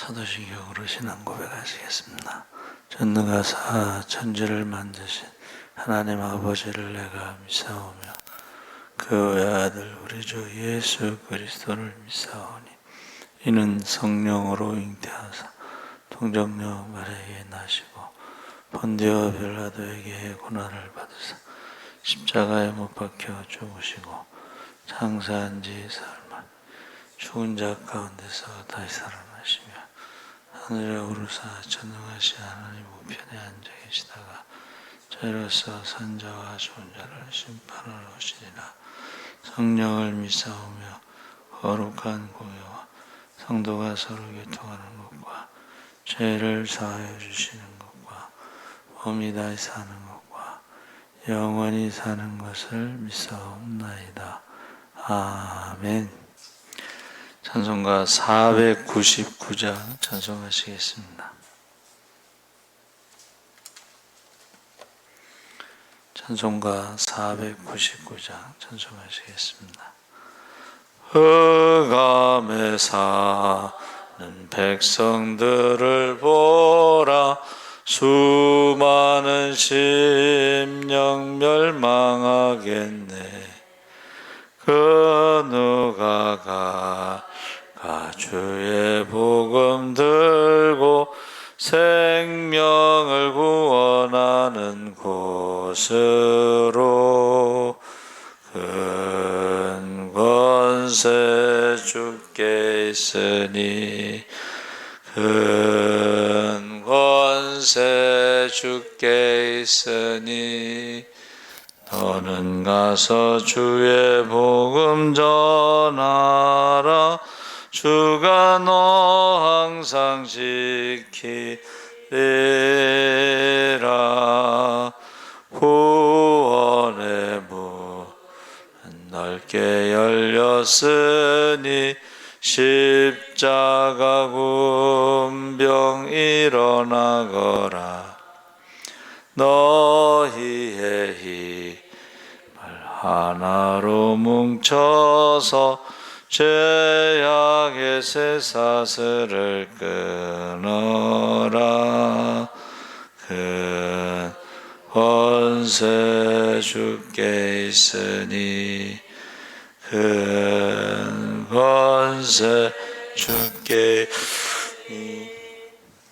사도신경으로 신앙 고백하시겠습니다. 전능하사 천지를 만드신 하나님 아버지를 내가 믿사오며 그 외아들 우리 주 예수 그리스도를 믿사오니 이는 성령으로 잉태하사 동정녀 마리아에게 나시고 본디오 빌라도에게 고난을 받으사 십자가에 못 박혀 죽으시고 장사한 지 사흘 만 죽은 자 가운데서 다시 살아나시며 하늘에 오르사 전능하신 하나님 우편에 앉아 계시다가 저희로서 선자와 죽은 자를 심판하러 오시리라. 성령을 믿사오며 거룩한 공예와 성도가 서로 교통하는 것과 죄를 사하여 주시는 것과 몸이 다시 사는 것과 영원히 사는 것을 믿사옵나이다. 아멘. 찬송가 499장 찬송하시겠습니다. 찬송가 499장 찬송하시겠습니다. 흑암에 사는 백성들을 보라. 수많은 심령 멸망하겠네. 그 누가 가 주의 복음 들고 생명을 구원하는 곳으로. 큰 권세 주께 있으니 큰 권세 주께 있으니 너는 가서 주의 복음 전하라. 주가 너 항상 지키리라. 구원의 문은 넓게 열렸으니 십자가 군병 일어나거라. 너희의 힘을 하나로 뭉쳐서 죄악의 쇠사슬을 끊어라. 큰 권세 주께 있으니 큰 권세 주께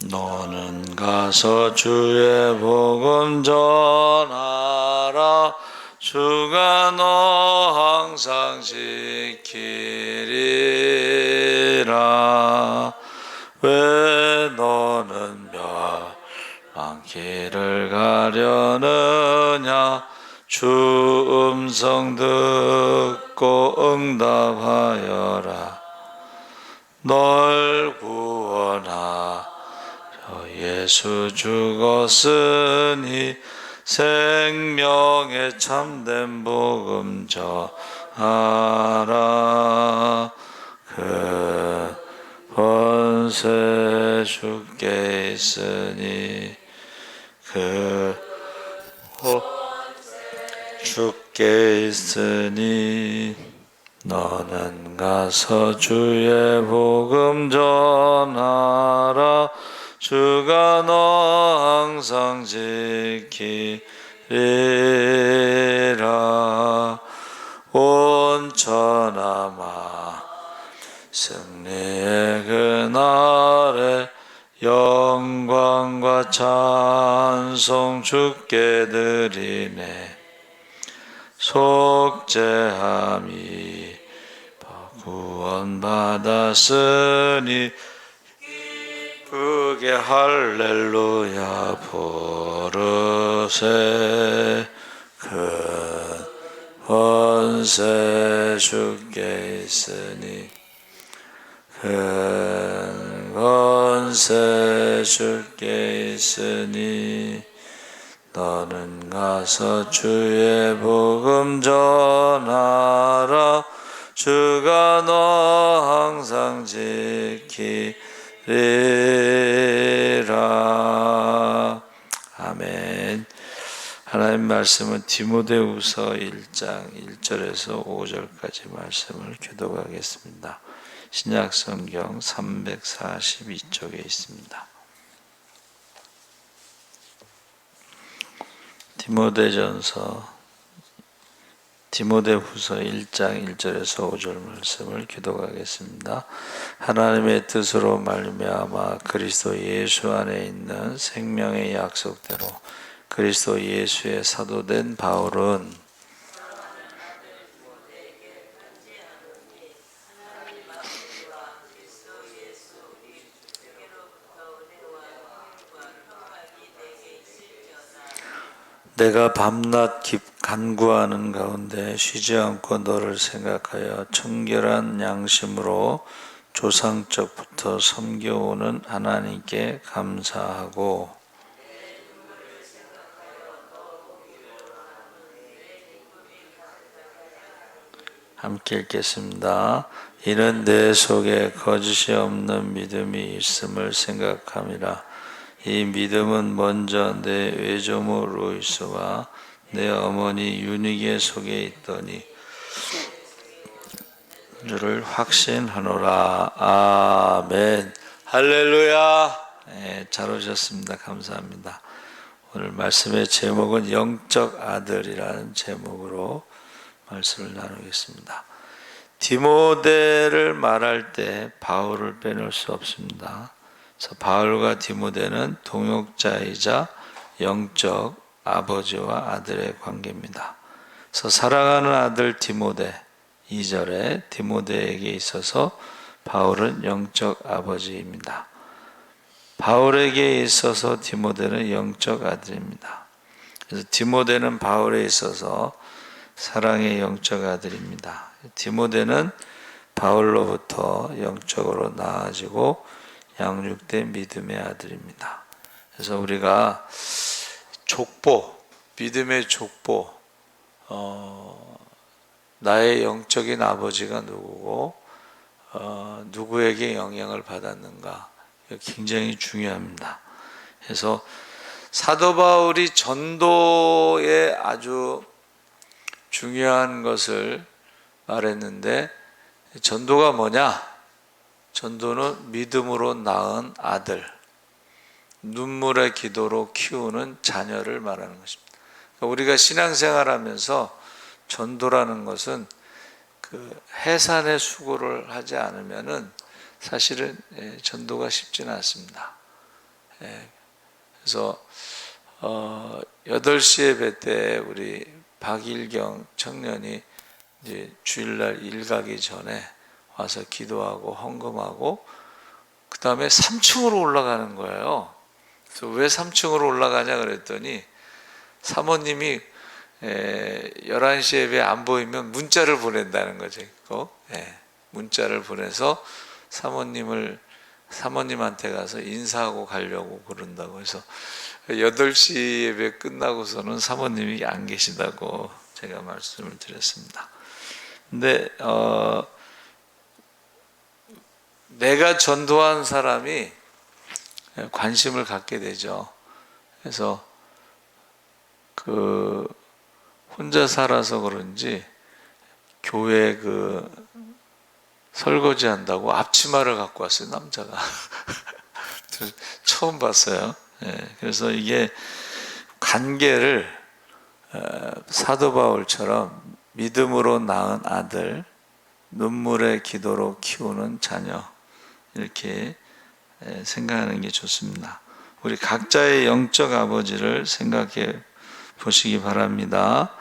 너는 가서 주의 복음 전하라. 주가 너 항상 지키리라. 왜 너는 멸망 길을 가려느냐. 주 음성 듣고 응답하여라. 널 구원하려 예수 죽었으니 생명의 참된 복음 전하라. 그 권세 주께 있으니 그 주께 있으니 너는 가서 주의 복음 전하라. 주가 너 항상 지키리라. 온 천하마 승리의 그날에 영광과 찬송 주께 드리네. 속죄함이 구원받았으니 기쁘게 할렐루야 부르세. 큰 권세 주께 있으니 큰 권세 주께 있으니 너는 가서 주의 복음 전하라. 주가 너 항상 지키리라. 아멘. 하나님 말씀은 디모데후서 1장 1절에서 5절까지 말씀을 교독하겠습니다. 신약성경 342쪽에 있습니다. 디모데후서 1장 1절에서 5절 말씀을 기도하겠습니다. 하나님의 뜻으로 말미암아 그리스도 예수 안에 있는 생명의 약속대로 그리스도 예수의 사도된 바울은 내가 밤낮 간구하는 가운데 쉬지 않고 너를 생각하여 청결한 양심으로 조상적부터 섬겨오는 하나님께 감사하고 함께 읽겠습니다. 이는 내 속에 거짓이 없는 믿음이 있음을 생각함이라. 이 믿음은 먼저 내 외조모 로이스와 내 어머니 유니게 속에 있더니 주를 확신하노라. 아멘. 할렐루야. 네, 잘 오셨습니다. 감사합니다. 오늘 말씀의 제목은 영적 아들이라는 제목으로 말씀을 나누겠습니다. 디모데를 말할 때 바울을 빼놓을 수 없습니다. 그래서 바울과 디모데는 동역자이자 영적 아버지와 아들의 관계입니다. 그래서 사랑하는 아들 디모데 2절에 디모데에게 있어서 바울은 영적 아버지입니다. 바울에게 있어서 디모데는 영적 아들입니다. 그래서 디모데는 바울에 있어서 사랑의 영적 아들입니다. 디모데는 바울로부터 영적으로 나아지고 양육된 믿음의 아들입니다. 그래서 우리가 족보, 믿음의 족보, 나의 영적인 아버지가 누구고 누구에게 영향을 받았는가, 굉장히 중요합니다. 그래서 사도 바울이 전도에 아주 중요한 것을 말했는데, 전도가 뭐냐? 전도는 믿음으로 낳은 아들, 눈물의 기도로 키우는 자녀를 말하는 것입니다. 그러니까 우리가 신앙생활하면서 전도라는 것은 그 해산의 수고를 하지 않으면은 사실은 전도가 쉽지는 않습니다. 그래서 8시 예배 때 우리 박일경 청년이 이제 주일날 일 가기 전에 와서 기도하고 헌금하고 그 다음에 3층으로 올라가는 거예요. 그래서 왜 3층으로 올라가냐 그랬더니 사모님이 11시 예배 안 보이면 문자를 보낸다는 거죠. 문자를 보내서 사모님한테 가서 인사하고 가려고 그런다고 해서 8시 예배 끝나고서는 사모님이 안 계시다고 제가 말씀을 드렸습니다. 근데 내가 전도한 사람이 관심을 갖게 되죠. 그래서 혼자 살아서 그런지 교회 설거지 한다고 앞치마를 갖고 왔어요, 남자가. 처음 봤어요. 그래서 이게 관계를 사도 바울처럼 믿음으로 낳은 아들, 눈물의 기도로 키우는 자녀, 이렇게 생각하는 게 좋습니다. 우리 각자의 영적 아버지를 생각해 보시기 바랍니다.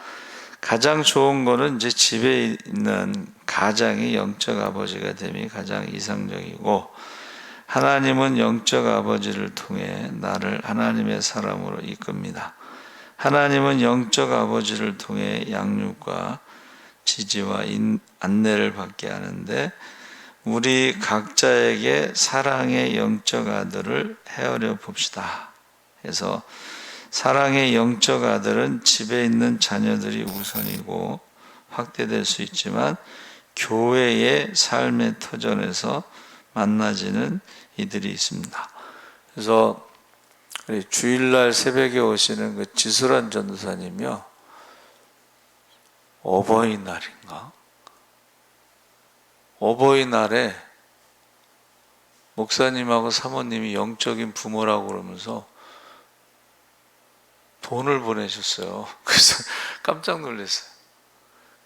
가장 좋은 거는 이제 집에 있는 가장이 영적 아버지가 됨이 가장 이상적이고, 하나님은 영적 아버지를 통해 나를 하나님의 사람으로 이끕니다. 하나님은 영적 아버지를 통해 양육과 지지와 안내를 받게 하는데, 우리 각자에게 사랑의 영적 아들을 헤아려 봅시다. 그래서 사랑의 영적 아들은 집에 있는 자녀들이 우선이고 확대될 수 있지만, 교회의 삶의 터전에서 만나지는 이들이 있습니다. 그래서 주일날 새벽에 오시는 그 지수란 전도사님이요, 어버이날인가? 어버이날에 목사님하고 사모님이 영적인 부모라고 그러면서 돈을 보내셨어요. 그래서 깜짝 놀랐어요.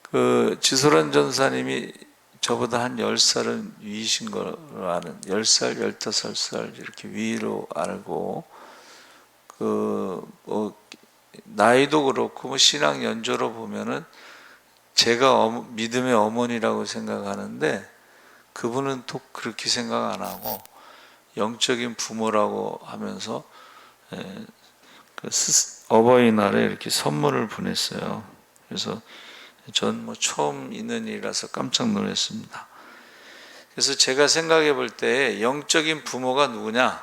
그 지소란 전사님이 저보다 한 10살은 위이신 걸로 아는, 10살, 15살 이렇게 위로 알고, 나이도 그렇고 신앙 연조로 보면은 제가 믿음의 어머니라고 생각하는데, 그분은 또 그렇게 생각 안 하고 영적인 부모라고 하면서 어버이날에 이렇게 선물을 보냈어요. 그래서 전 처음 있는 일이라서 깜짝 놀랐습니다. 그래서 제가 생각해 볼 때 영적인 부모가 누구냐?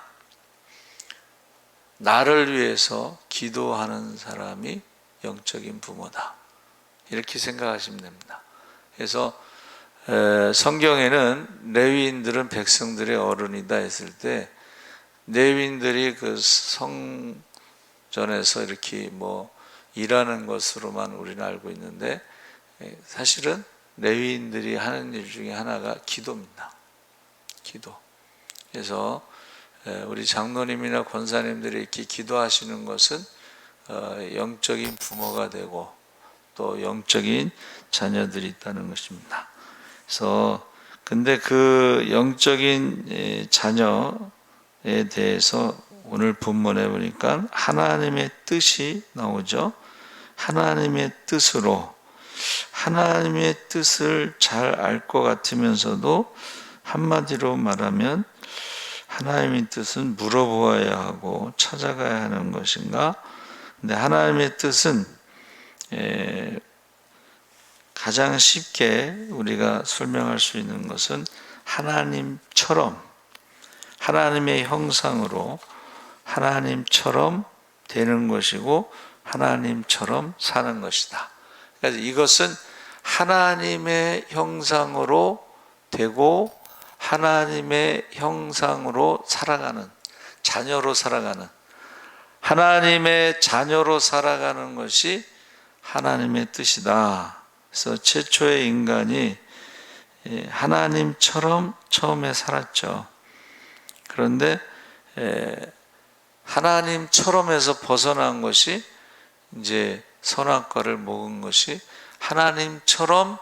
나를 위해서 기도하는 사람이 영적인 부모다. 이렇게 생각하시면 됩니다. 그래서 성경에는 레위인들은 백성들의 어른이다 했을 때, 레위인들이 그 성전에서 이렇게 일하는 것으로만 우리는 알고 있는데, 사실은 레위인들이 하는 일 중에 하나가 기도입니다. 기도. 그래서 우리 장로님이나 권사님들이 이렇게 기도하시는 것은 영적인 부모가 되고 또 영적인 자녀들이 있다는 것입니다. 그래서 근데 그 영적인 자녀에 대해서 오늘 본문에 보니까 하나님의 뜻이 나오죠. 하나님의 뜻으로, 하나님의 뜻을 잘 알 것 같으면서도 한마디로 말하면 하나님의 뜻은 물어보아야 하고 찾아가야 하는 것인가? 근데 하나님의 뜻은 가장 쉽게 우리가 설명할 수 있는 것은 하나님처럼, 하나님의 형상으로 하나님처럼 되는 것이고 하나님처럼 사는 것이다. 그래서 이것은 하나님의 형상으로 되고 하나님의 형상으로 살아가는, 자녀로 살아가는, 하나님의 자녀로 살아가는 것이 하나님의 뜻이다. 그래서 최초의 인간이 하나님처럼 처음에 살았죠. 그런데 하나님처럼에서 벗어난 것이, 이제 선악과를 먹은 것이 하나님처럼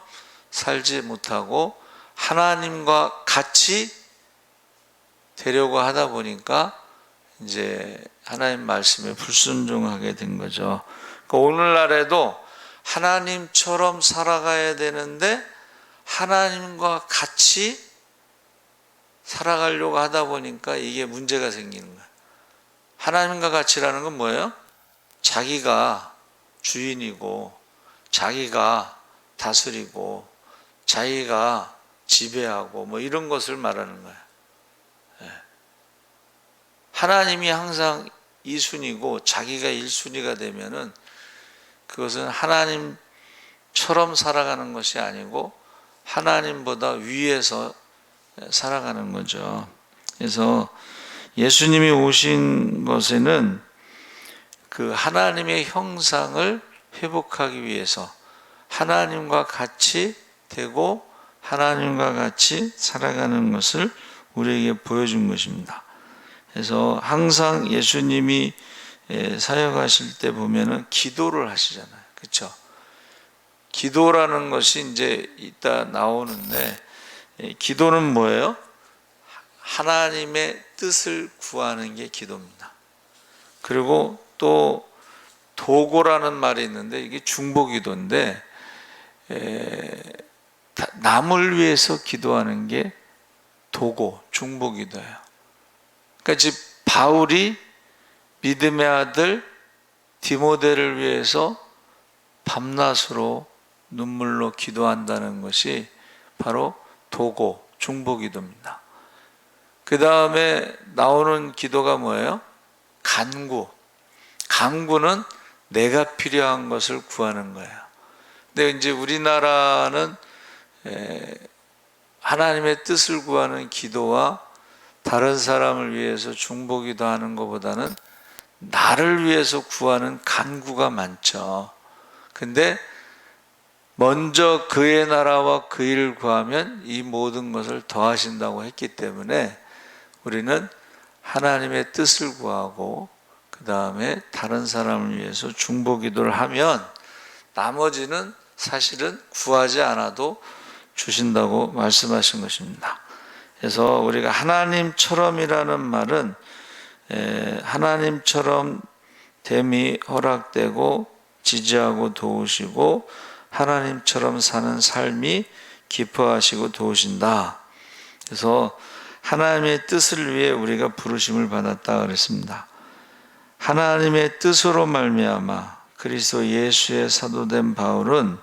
살지 못하고 하나님과 같이 되려고 하다 보니까 이제 하나님 말씀에 불순종하게 된 거죠. 그러니까 오늘날에도 하나님처럼 살아가야 되는데 하나님과 같이 살아가려고 하다 보니까 이게 문제가 생기는 거예요. 하나님과 같이라는 건 뭐예요? 자기가 주인이고 자기가 다스리고 자기가 지배하고 이런 것을 말하는 거예요. 하나님이 항상 2순위고 자기가 1순위가 되면은 그것은 하나님처럼 살아가는 것이 아니고 하나님보다 위에서 살아가는 거죠. 그래서 예수님이 오신 것에는 그 하나님의 형상을 회복하기 위해서 하나님과 같이 되고 하나님과 같이 살아가는 것을 우리에게 보여준 것입니다. 그래서 항상 예수님이 사역하실 때 보면은 기도를 하시잖아요. 그렇죠? 기도라는 것이 이제 이따 나오는데, 기도는 뭐예요? 하나님의 뜻을 구하는 게 기도입니다. 그리고 또 도고라는 말이 있는데 이게 중보기도인데, 남을 위해서 기도하는 게 도고, 중보기도예요. 그러니까 지금 바울이 믿음의 아들 디모데를 위해서 밤낮으로 눈물로 기도한다는 것이 바로 도고, 중보기도입니다. 그 다음에 나오는 기도가 뭐예요? 간구. 간구는 내가 필요한 것을 구하는 거예요. 근데 이제 우리나라는 하나님의 뜻을 구하는 기도와 다른 사람을 위해서 중보기도 하는 것보다는 나를 위해서 구하는 간구가 많죠. 근데 먼저 그의 나라와 그 일을 구하면 이 모든 것을 더하신다고 했기 때문에 우리는 하나님의 뜻을 구하고 그 다음에 다른 사람을 위해서 중보기도를 하면 나머지는 사실은 구하지 않아도 주신다고 말씀하신 것입니다. 그래서 우리가 하나님처럼이라는 말은 하나님처럼 됨이 허락되고 지지하고 도우시고 하나님처럼 사는 삶이 기뻐하시고 도우신다. 그래서 하나님의 뜻을 위해 우리가 부르심을 받았다 그랬습니다. 하나님의 뜻으로 말미암아 그리스도 예수의 사도된 바울은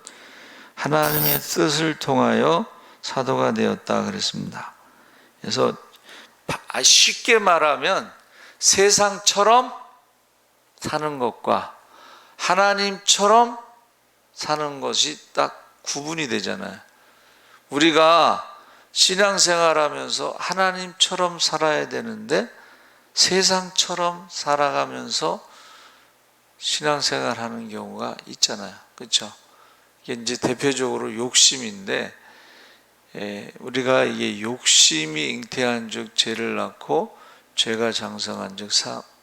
하나님의 뜻을 통하여 사도가 되었다 그랬습니다. 그래서 쉽게 말하면 세상처럼 사는 것과 하나님처럼 사는 것이 딱 구분이 되잖아요. 우리가 신앙생활하면서 하나님처럼 살아야 되는데 세상처럼 살아가면서 신앙생활하는 경우가 있잖아요. 그렇죠? 이게 이제 대표적으로 욕심인데 우리가 이게 욕심이 잉태한즉 죄를 낳고 죄가 장성한즉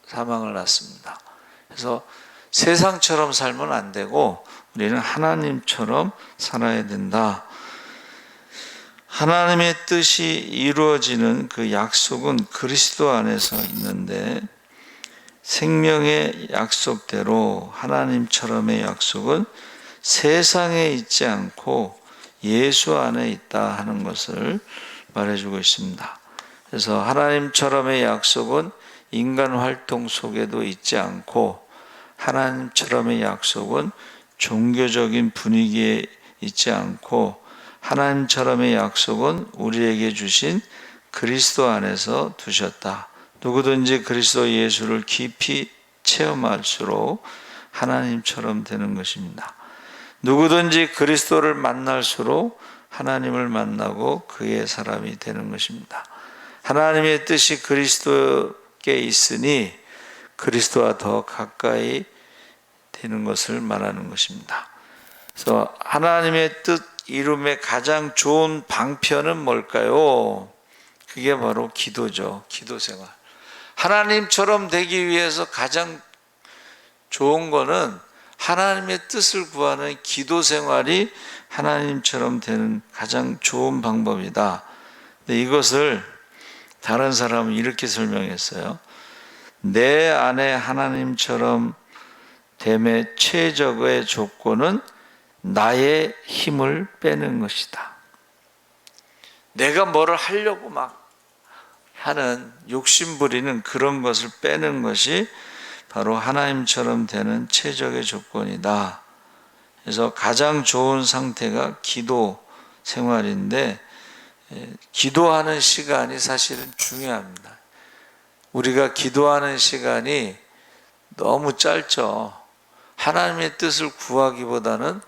사망을 낳습니다. 그래서 세상처럼 살면 안 되고 우리는 하나님처럼 살아야 된다. 하나님의 뜻이 이루어지는 그 약속은 그리스도 안에서 있는데 생명의 약속대로 하나님처럼의 약속은 세상에 있지 않고 예수 안에 있다 하는 것을 말해주고 있습니다. 그래서 하나님처럼의 약속은 인간 활동 속에도 있지 않고 하나님처럼의 약속은 종교적인 분위기에 있지 않고 하나님처럼의 약속은 우리에게 주신 그리스도 안에서 두셨다. 누구든지 그리스도 예수를 깊이 체험할수록 하나님처럼 되는 것입니다. 누구든지 그리스도를 만날수록 하나님을 만나고 그의 사람이 되는 것입니다. 하나님의 뜻이 그리스도께 있으니 그리스도와 더 가까이 되는 것을 말하는 것입니다. 그래서 하나님의 뜻 이룸의 가장 좋은 방편은 뭘까요? 그게 바로 기도죠. 기도 생활. 하나님처럼 되기 위해서 가장 좋은 거는 하나님의 뜻을 구하는 기도 생활이 하나님처럼 되는 가장 좋은 방법이다. 근데 이것을 다른 사람은 이렇게 설명했어요. 내 안에 하나님처럼 됨의 최적의 조건은 나의 힘을 빼는 것이다. 내가 뭐를 하려고 막 하는 욕심 부리는 그런 것을 빼는 것이 바로 하나님처럼 되는 최적의 조건이다. 그래서 가장 좋은 상태가 기도 생활인데 기도하는 시간이 사실은 중요합니다. 우리가 기도하는 시간이 너무 짧죠. 하나님의 뜻을 구하기보다는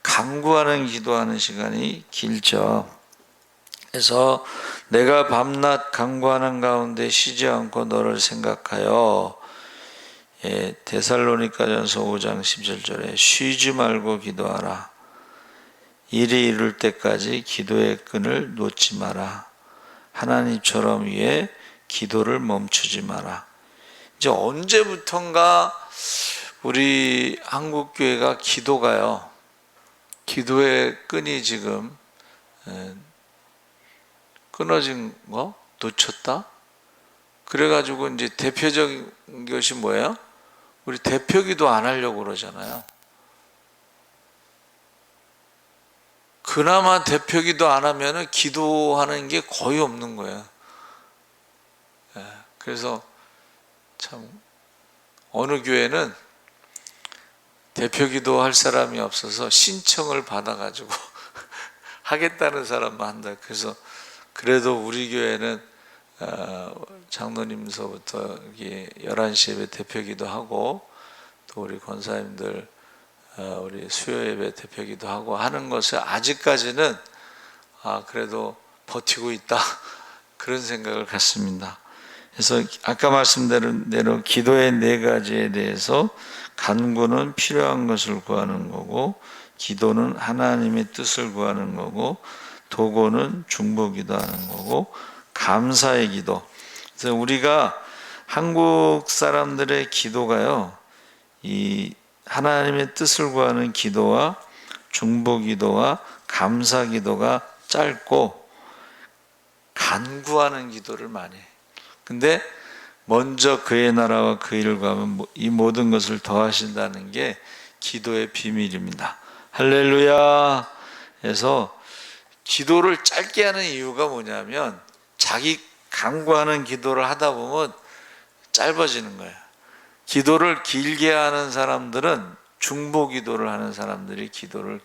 간구하는 기도하는 시간이 길죠. 그래서 내가 밤낮 간구하는 가운데 쉬지 않고 너를 생각하여 데살로니가전서 5장 17절에 쉬지 말고 기도하라. 일이 이룰 때까지 기도의 끈을 놓지 마라. 하나님처럼 위해 기도를 멈추지 마라. 이제 언제부턴가 우리 한국교회가 기도가요. 기도의 끈이 지금 끊어진 거? 놓쳤다? 그래가지고 이제 대표적인 것이 뭐예요? 우리 대표기도 안 하려고 그러잖아요. 그나마 대표기도 안 하면은 기도하는 게 거의 없는 거예요. 그래서 참 어느 교회는 대표기도 할 사람이 없어서 신청을 받아가지고 하겠다는 사람만 한다. 그래서 그래도 우리 교회는 장로님서부터 11시 예배 대표기도 하고 또 우리 권사님들 우리 수요 예배 대표기도 하고 하는 것을 아직까지는 그래도 버티고 있다 그런 생각을 갖습니다. 그래서 아까 말씀드린 대로 기도의 4가지에 대해서 간구는 필요한 것을 구하는 거고 기도는 하나님의 뜻을 구하는 거고 도고는 중보기도 하는 거고 감사의 기도 그래서 우리가 한국 사람들의 기도가요, 이 하나님의 뜻을 구하는 기도와 중보 기도와 감사 기도가 짧고 간구하는 기도를 많이 해요. 근데 먼저 그의 나라와 그 일을 구하면 이 모든 것을 더하신다는 게 기도의 비밀입니다. 할렐루야. 그래서 기도를 짧게 하는 이유가 뭐냐면 자기 간구하는 기도를 하다 보면 짧아지는 거예요. 기도를 길게 하는 사람들은 중보 기도를 하는 사람들이 기도를,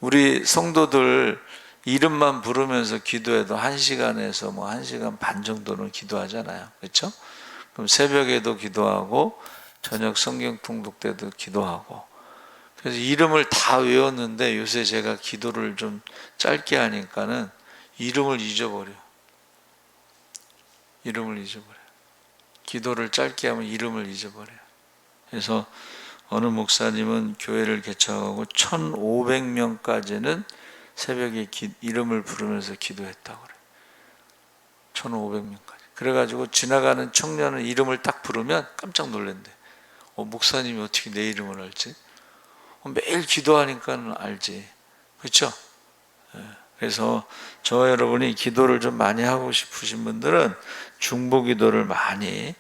우리 성도들 이름만 부르면서 기도해도 1시간에서 뭐 1시간 반 정도는 기도하잖아요. 그렇죠? 그럼 새벽에도 기도하고 저녁 성경 통독 때도 기도하고. 그래서 이름을 다 외웠는데 요새 제가 기도를 좀 짧게 하니까는 이름을 잊어버려. 이름을 잊어버려. 기도를 짧게 하면 이름을 잊어버려요. 그래서 어느 목사님은 교회를 개척하고 1,500명까지는 새벽에 이름을 부르면서 기도했다고 그래요. 1,500명까지. 그래가지고 지나가는 청년은 이름을 딱 부르면 깜짝 놀란대. 목사님이 어떻게 내 이름을 알지? 매일 기도하니까 알지. 그렇죠? 그래서 저와 여러분이 기도를 좀 많이 하고 싶으신 분들은 중보 기도를 많이,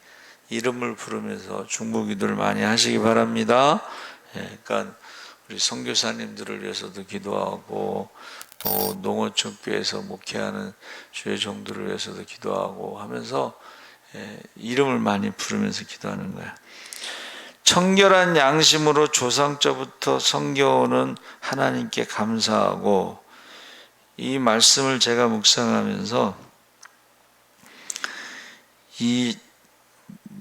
이름을 부르면서 중보 기도를 많이 하시기 바랍니다. 그러니까 우리 선교사님들을 위해서도 기도하고 또 농어촌 교회에서 목회하는 주의 종들을 위해서도 기도하고 하면서 이름을 많이 부르면서 기도하는 거야. 청결한 양심으로 조상자부터 섬겨오는 하나님께 감사하고, 이 말씀을 제가 묵상하면서 이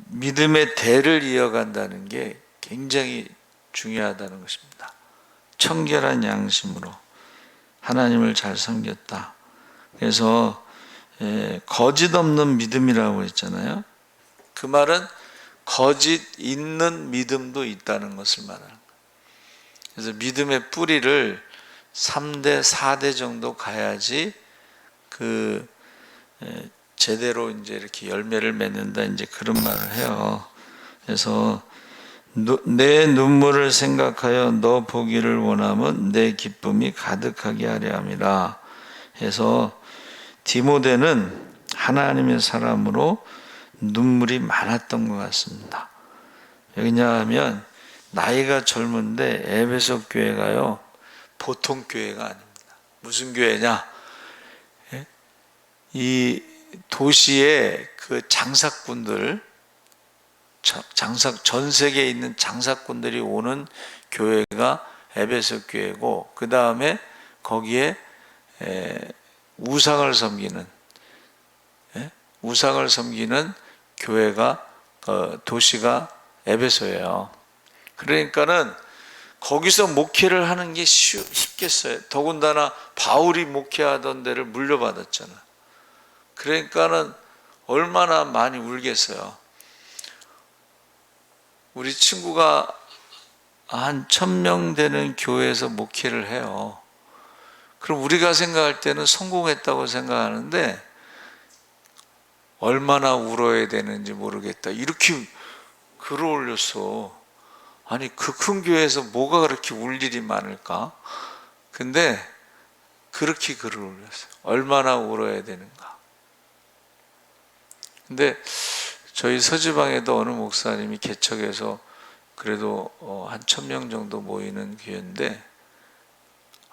믿음의 대를 이어간다는 게 굉장히 중요하다는 것입니다. 청결한 양심으로 하나님을 잘 섬겼다. 그래서 거짓 없는 믿음이라고 했잖아요. 그 말은 거짓 있는 믿음도 있다는 것을 말하는 거예요. 그래서 믿음의 뿌리를 3대, 4대 정도 가야지 제대로 이제 이렇게 열매를 맺는다, 이제 그런 말을 해요. 그래서 내 눈물을 생각하여 너 보기를 원하면 내 기쁨이 가득하게 하려 함이라 해서, 디모데는 하나님의 사람으로 눈물이 많았던 것 같습니다. 왜냐하면 나이가 젊은데 에베소 교회가요, 보통 교회가 아닙니다. 무슨 교회냐? 이 도시의 그 장사꾼들, 전 세계에 있는 장사꾼들이 오는 교회가 에베소 교회고, 그 다음에 거기에 우상을 섬기는 교회가, 도시가 에베소예요. 그러니까는 거기서 목회를 하는 게 쉽겠어요. 더군다나 바울이 목회하던 데를 물려받았잖아. 그러니까는 얼마나 많이 울겠어요. 우리 친구가 한 1,000명 되는 교회에서 목회를 해요. 그럼 우리가 생각할 때는 성공했다고 생각하는데 얼마나 울어야 되는지 모르겠다, 이렇게 글을 올렸어. 아니, 그 큰 교회에서 뭐가 그렇게 울 일이 많을까? 근데 그렇게 글을 올렸어요. 얼마나 울어야 되는가. 근데 저희 서지방에도 어느 목사님이 개척해서 그래도 한 1,000명 정도 모이는 교회인데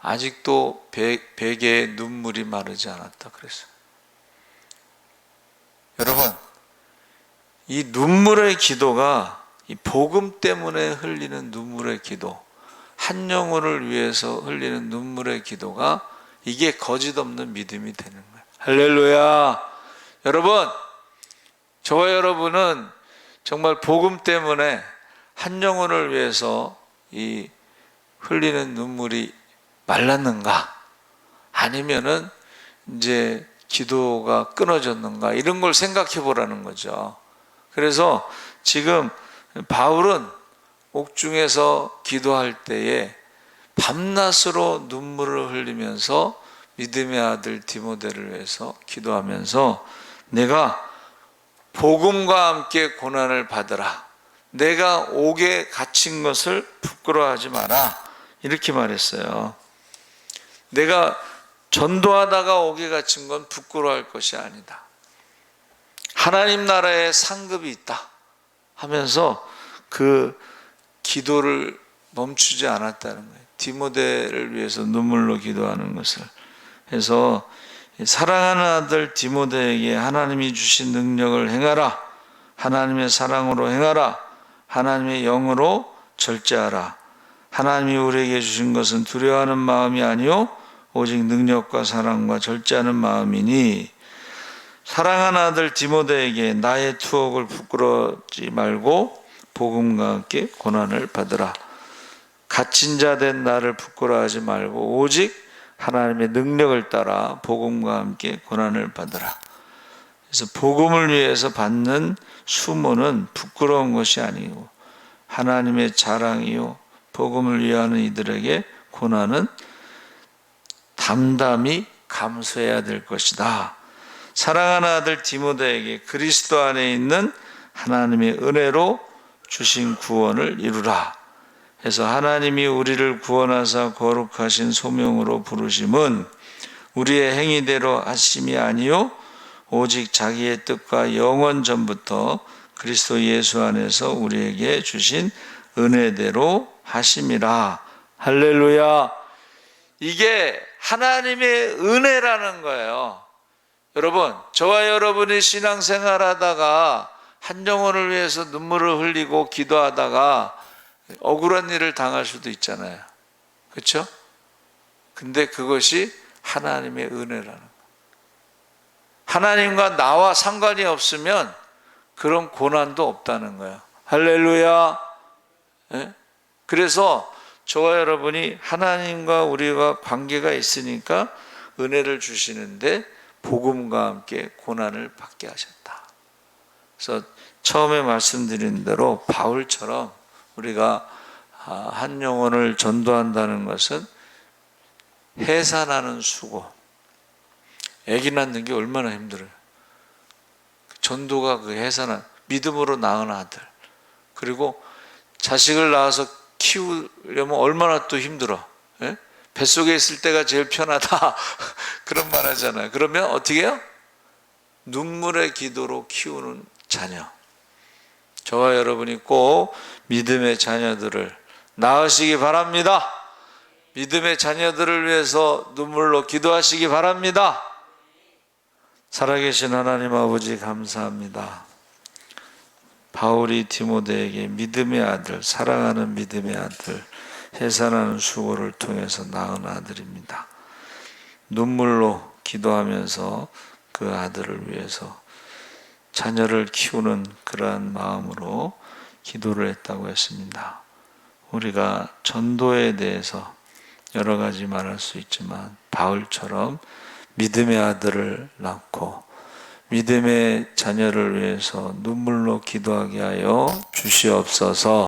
아직도 베개에 눈물이 마르지 않았다 그랬어요. 여러분, 이 눈물의 기도가, 이 복음 때문에 흘리는 눈물의 기도, 한 영혼을 위해서 흘리는 눈물의 기도가, 이게 거짓 없는 믿음이 되는 거예요. 할렐루야. 여러분, 저와 여러분은 정말 복음 때문에 한 영혼을 위해서 이 흘리는 눈물이 말랐는가? 아니면은 이제 기도가 끊어졌는가? 이런 걸 생각해 보라는 거죠. 그래서 지금 바울은 옥중에서 기도할 때에 밤낮으로 눈물을 흘리면서 믿음의 아들 디모데를 위해서 기도하면서 내가 복음과 함께 고난을 받으라. 내가 옥에 갇힌 것을 부끄러워하지 마라. 이렇게 말했어요. 내가 전도하다가 옥에 갇힌 건 부끄러워할 것이 아니다. 하나님 나라에 상급이 있다 하면서 그 기도를 멈추지 않았다는 거예요. 디모데를 위해서 눈물로 기도하는 것을. 그래서 사랑하는 아들 디모데에게 하나님이 주신 능력을 행하라. 하나님의 사랑으로 행하라. 하나님의 영으로 절제하라. 하나님이 우리에게 주신 것은 두려워하는 마음이 아니요 오직 능력과 사랑과 절제하는 마음이니 사랑하는 아들 디모데에게 나의 투옥을 부끄러워하지 말고 복음과 함께 고난을 받으라. 갇힌 자 된 나를 부끄러워하지 말고 오직 하나님의 능력을 따라 복음과 함께 고난을 받으라. 그래서 복음을 위해서 받는 수모는 부끄러운 것이 아니고 하나님의 자랑이요 복음을 위하는 이들에게 고난은 담담히 감수해야 될 것이다. 사랑하는 아들 디모데에게 그리스도 안에 있는 하나님의 은혜로 주신 구원을 이루라. 그래서 하나님이 우리를 구원하사 거룩하신 소명으로 부르심은 우리의 행위대로 하심이 아니요 오직 자기의 뜻과 영원 전부터 그리스도 예수 안에서 우리에게 주신 은혜대로 하심이라. 할렐루야. 이게 하나님의 은혜라는 거예요. 여러분, 저와 여러분이 신앙생활 하다가 한 영혼을 위해서 눈물을 흘리고 기도하다가 억울한 일을 당할 수도 있잖아요. 그렇죠? 근데 그것이 하나님의 은혜라는 거예요. 하나님과 나와 상관이 없으면 그런 고난도 없다는 거예요. 할렐루야. 네? 그래서 저와 여러분이 하나님과 우리가 관계가 있으니까 은혜를 주시는데 복음과 함께 고난을 받게 하셨다. 그래서 처음에 말씀드린 대로 바울처럼 우리가 한 영혼을 전도한다는 것은 해산하는 수고. 아기 낳는 게 얼마나 힘들어요. 전도가 그 해산한 믿음으로 낳은 아들. 그리고 자식을 낳아서 키우려면 얼마나 또 힘들어. 예? 뱃속에 있을 때가 제일 편하다. 그런 말 하잖아요. 그러면 어떻게 해요? 눈물의 기도로 키우는 자녀. 저와 여러분이 꼭 믿음의 자녀들을 낳으시기 바랍니다. 믿음의 자녀들을 위해서 눈물로 기도하시기 바랍니다. 살아계신 하나님 아버지 감사합니다. 바울이 디모데에게 믿음의 아들, 사랑하는 믿음의 아들, 해산하는 수고를 통해서 낳은 아들입니다. 눈물로 기도하면서 그 아들을 위해서 자녀를 키우는 그러한 마음으로 기도를 했다고 했습니다. 우리가 전도에 대해서 여러 가지 말할 수 있지만 바울처럼 믿음의 아들을 낳고 믿음의 자녀를 위해서 눈물로 기도하게 하여 주시옵소서.